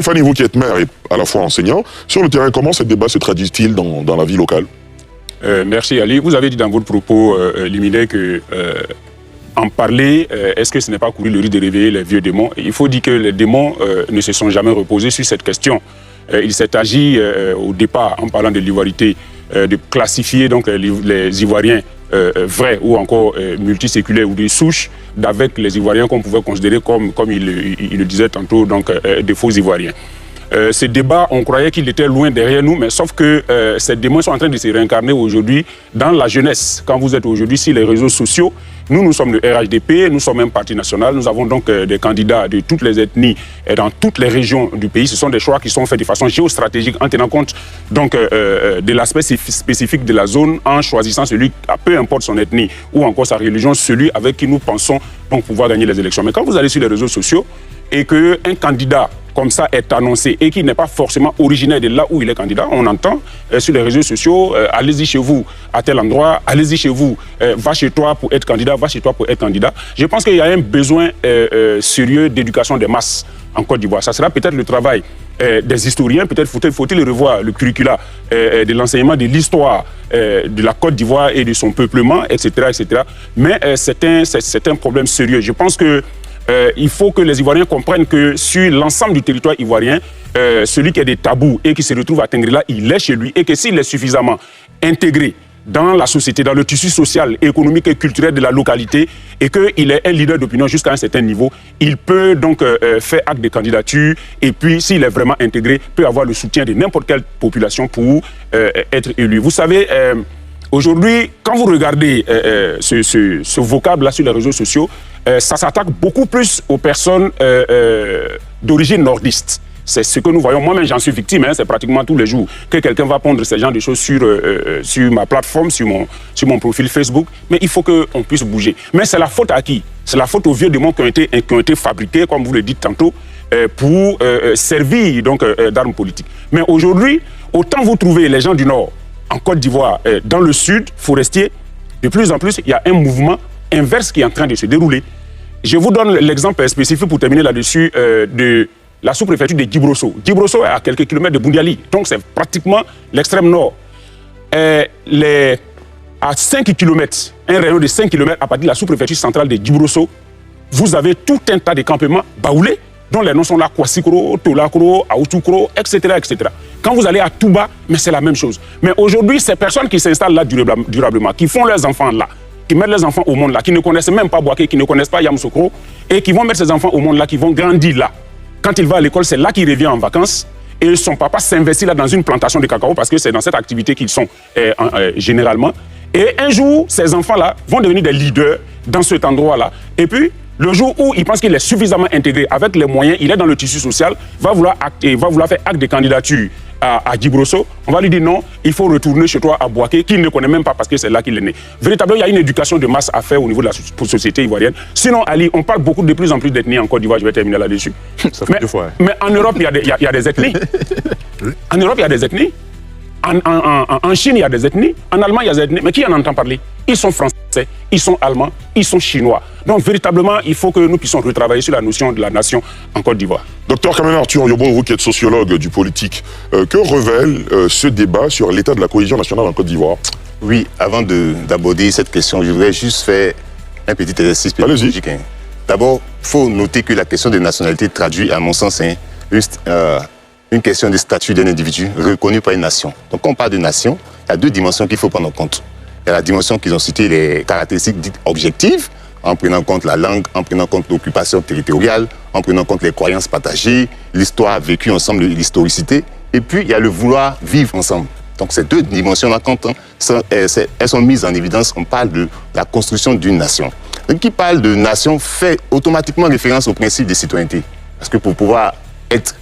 Fanny, vous qui êtes maire et à la fois enseignant, sur le terrain, comment ce débat se traduit-il dans la vie locale? Merci Ali. Vous avez dit dans votre propos liminaire que en parler, est-ce que ce n'est pas courir le risque de réveiller les vieux démons? Il faut dire que les démons ne se sont jamais reposés sur cette question. Il s'est agi au départ, en parlant de l'ivoirité, de classifier donc les Ivoiriens vrais ou encore multiséculaires ou des souches d'avec les Ivoiriens qu'on pouvait considérer comme il le disait tantôt, donc des faux Ivoiriens. Ce débat, on croyait qu'il était loin derrière nous, mais sauf que ces démons sont en train de se réincarner aujourd'hui dans la jeunesse. Quand vous êtes aujourd'hui sur les réseaux sociaux, nous sommes le RHDP, nous sommes un parti national, nous avons donc des candidats de toutes les ethnies et dans toutes les régions du pays. Ce sont des choix qui sont faits de façon géostratégique en tenant compte donc de l'aspect spécifique de la zone, en choisissant celui, peu importe son ethnie ou encore sa religion, celui avec qui nous pensons donc pouvoir gagner les élections. Mais quand vous allez sur les réseaux sociaux et qu'un candidat comme ça est annoncé et qui n'est pas forcément originaire de là où il est candidat, on entend sur les réseaux sociaux, allez-y chez vous à tel endroit, allez-y chez vous, va chez toi pour être candidat, va chez toi pour être candidat. Je pense qu'il y a un besoin sérieux d'éducation des masses en Côte d'Ivoire. Ça sera peut-être le travail des historiens, peut-être faut-il revoir le curricula de l'enseignement de l'histoire de la Côte d'Ivoire et de son peuplement, etc. etc. Mais c'est un problème sérieux. Je pense que il faut que les Ivoiriens comprennent que sur l'ensemble du territoire ivoirien, celui qui a des tabous et qui se retrouve à Tengrela, il est chez lui et que s'il est suffisamment intégré dans la société, dans le tissu social, économique et culturel de la localité et qu'il est un leader d'opinion jusqu'à un certain niveau, il peut donc faire acte de candidature et puis s'il est vraiment intégré, peut avoir le soutien de n'importe quelle population pour être élu. Vous savez, aujourd'hui, quand vous regardez ce vocable-là sur les réseaux sociaux, ça s'attaque beaucoup plus aux personnes d'origine nordiste. C'est ce que nous voyons. Moi-même, j'en suis victime. C'est pratiquement tous les jours que quelqu'un va pondre ce genre de choses sur ma plateforme, sur mon profil Facebook. Mais il faut qu'on puisse bouger. Mais c'est la faute à qui? C'est la faute aux vieux démons qui ont été fabriqués, comme vous le dites tantôt, pour servir donc d'armes politiques. Mais aujourd'hui, autant vous trouvez les gens du Nord, en Côte d'Ivoire, dans le Sud, forestier, de plus en plus, il y a un mouvement inverse qui est en train de se dérouler. Je vous donne l'exemple spécifique pour terminer là-dessus de la sous-préfecture de Djibrosso. Djibrosso est à quelques kilomètres de Boundiali, donc c'est pratiquement l'extrême nord. À 5 km, un rayon de 5 km à partir de la sous-préfecture centrale de Djibrosso, vous avez tout un tas de campements baoulés, dont les noms sont là, Kwassikro, Tolakro, Aoutoukro, etc., etc. Quand vous allez à Touba, mais c'est la même chose. Mais aujourd'hui, ces personnes qui s'installent là durablement, qui font leurs enfants là, qui mettent leurs enfants au monde là, qui ne connaissent même pas Boaké, qui ne connaissent pas Yamoussoukro, et qui vont mettre ces enfants au monde là, qui vont grandir là. Quand il va à l'école, c'est là qu'il revient en vacances. Et son papa s'investit là dans une plantation de cacao parce que c'est dans cette activité qu'ils sont généralement. Et un jour, ces enfants-là vont devenir des leaders dans cet endroit-là. Et puis, le jour où il pense qu'il est suffisamment intégré avec les moyens, il est dans le tissu social, va vouloir faire acte de candidature à Djibrosso, on va lui dire non, il faut retourner chez toi à Boaké, qu'il ne connaît même pas parce que c'est là qu'il est né. Véritablement, il y a une éducation de masse à faire au niveau de la société ivoirienne. Sinon, Ali, on parle de plus en plus d'ethnies en Côte d'Ivoire, je vais terminer là-dessus. Mais en Europe, il y a des ethnies. En Europe, il y a des ethnies. En Chine, il y a des ethnies. En Allemagne, il y a des ethnies. Mais qui en entend parler? Ils sont français, ils sont allemands, ils sont chinois. Donc, véritablement, il faut que nous puissions retravailler sur la notion de la nation en Côte d'Ivoire. Docteur Kamel Arthur Yobo, vous qui êtes sociologue du politique, que révèle ce débat sur l'état de la cohésion nationale en Côte d'Ivoire? Oui, avant d'aborder cette question, je voudrais juste faire un petit exercice pédagogique. D'abord, il faut noter que la question de nationalité traduit, à mon sens, une question de statut d'un individu reconnu par une nation. Donc, quand on parle de nation, il y a deux dimensions qu'il faut prendre en compte. Il y a la dimension qu'ils ont cité, les caractéristiques dites objectives, en prenant en compte la langue, en prenant en compte l'occupation territoriale, en prenant en compte les croyances partagées, l'histoire vécue ensemble, l'historicité. Et puis, il y a le vouloir vivre ensemble. Donc, ces deux dimensions-là, quand elles sont mises en évidence, on parle de la construction d'une nation. Donc, qui parle de nation fait automatiquement référence au principe de citoyenneté. Parce que pour pouvoir être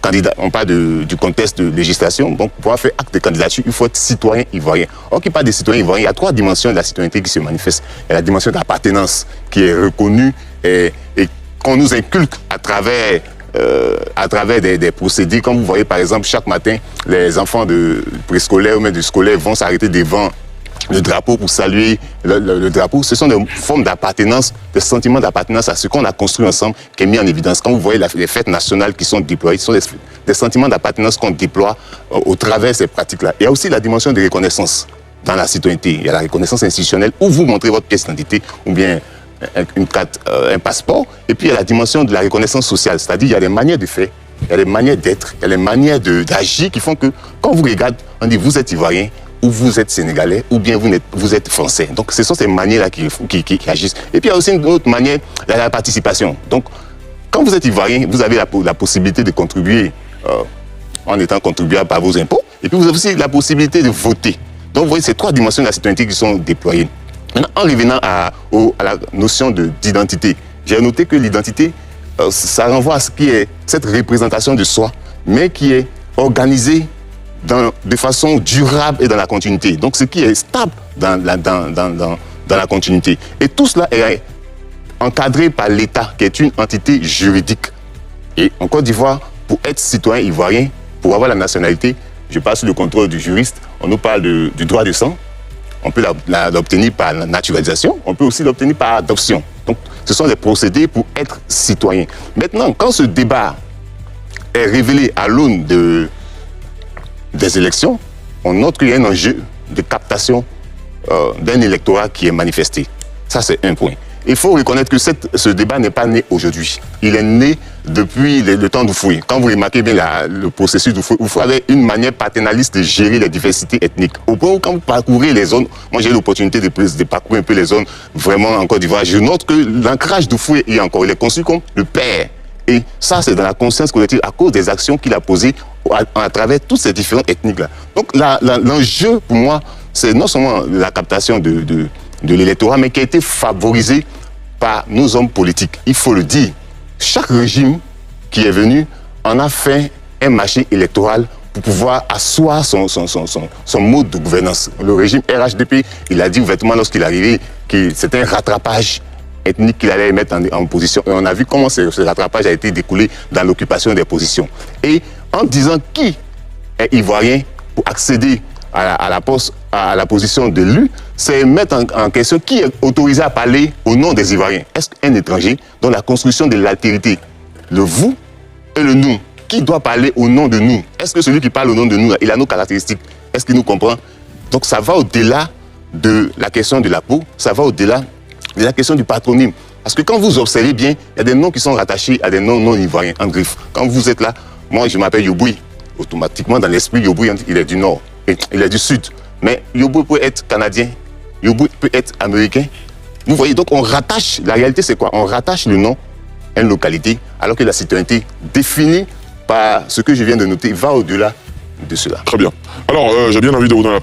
candidat, on parle du contexte de législation, donc pour pouvoir faire acte de candidature, il faut être citoyen ivoirien. Or, qui parle des citoyens ivoiriens, il y a trois dimensions de la citoyenneté qui se manifestent. Il y a la dimension d'appartenance qui est reconnue et qu'on nous inculque à travers des procédés. Comme vous voyez, par exemple, chaque matin, les enfants de préscolaire ou même du scolaire vont s'arrêter devant le drapeau pour saluer le drapeau. Ce sont des formes d'appartenance des sentiments d'appartenance à ce qu'on a construit ensemble qui est mis en évidence. Quand vous voyez les fêtes nationales qui sont déployées, ce sont des sentiments d'appartenance qu'on déploie au travers de ces pratiques-là. Il y a aussi la dimension de reconnaissance dans la citoyenneté. Il y a la reconnaissance institutionnelle où vous montrez votre pièce d'identité ou bien une carte, un passeport. Et puis il y a la dimension de la reconnaissance sociale, c'est-à-dire il y a des manières de faire, il y a des manières d'être, il y a des manières d'agir qui font que quand on vous regarde, on dit vous êtes ivoirien, ou vous êtes sénégalais, ou bien vous êtes français. Donc ce sont ces manières-là qui agissent. Et puis il y a aussi une autre manière, la participation. Donc quand vous êtes ivoirien, vous avez la possibilité de contribuer en étant contribuable par vos impôts. Et puis vous avez aussi la possibilité de voter. Donc vous voyez ces trois dimensions de la citoyenneté qui sont déployées. Maintenant, en revenant à la notion d'identité, j'ai noté que l'identité, ça renvoie à ce qui est cette représentation de soi, mais qui est organisée de façon durable et dans la continuité. Donc ce qui est stable dans la continuité. Et tout cela est encadré par l'État, qui est une entité juridique. Et en Côte d'Ivoire, pour être citoyen ivoirien, pour avoir la nationalité, je passe sous le contrôle du juriste, on nous parle du droit de sang, on peut l'obtenir par la naturalisation, on peut aussi l'obtenir par adoption. Donc ce sont des procédés pour être citoyen. Maintenant, quand ce débat est révélé à l'aune des élections, on note qu'il y a un enjeu de captation d'un électorat qui est manifesté. Ça, c'est un point. Il faut reconnaître que ce débat n'est pas né aujourd'hui. Il est né depuis le temps d'Houphouët. Quand vous remarquez bien le processus d'Houphouët, Houphouët avait une manière paternaliste de gérer les diversités ethniques. Au point où, quand vous parcourez les zones, moi j'ai eu l'opportunité de parcourir un peu les zones vraiment en Côte d'Ivoire, je note que l'ancrage d'Houphouët il est conçu comme le père. Et ça, c'est dans la conscience collective à cause des actions qu'il a posées à travers toutes ces différentes ethniques-là. Donc l'enjeu, pour moi, c'est non seulement la captation de l'électorat, mais qui a été favorisé par nos hommes politiques. Il faut le dire. Chaque régime qui est venu en a fait un marché électoral pour pouvoir asseoir son mode de gouvernance. Le régime RHDP, il a dit ouvertement lorsqu'il est arrivé que c'était un rattrapage ethnique qu'il allait mettre en position. Et on a vu comment ce rattrapage a été découlé dans l'occupation des positions. Et en disant qui est ivoirien pour accéder à la position de l'élu, c'est mettre en question qui est autorisé à parler au nom des Ivoiriens. Est-ce qu'un étranger, dans la construction de l'altérité, le vous et le nous, qui doit parler au nom de nous? Est-ce que celui qui parle au nom de nous, il a nos caractéristiques? Est-ce qu'il nous comprend? Donc ça va au-delà de la question de la peau, ça va au-delà de la question du patronyme. Parce que quand vous observez bien, il y a des noms qui sont rattachés à des noms non ivoiriens, en griffe. Quand vous êtes là, moi je m'appelle Yoboué. Automatiquement, dans l'esprit, Yoboué, il est du nord, il est du sud. Mais Yoboué peut être canadien, Yoboué peut être américain. Vous voyez, donc on rattache, la réalité c'est quoi? On rattache le nom à une localité, alors que la citoyenneté définie par ce que je viens de noter va au-delà de cela. Très bien. Alors, j'ai bien envie de vous donner la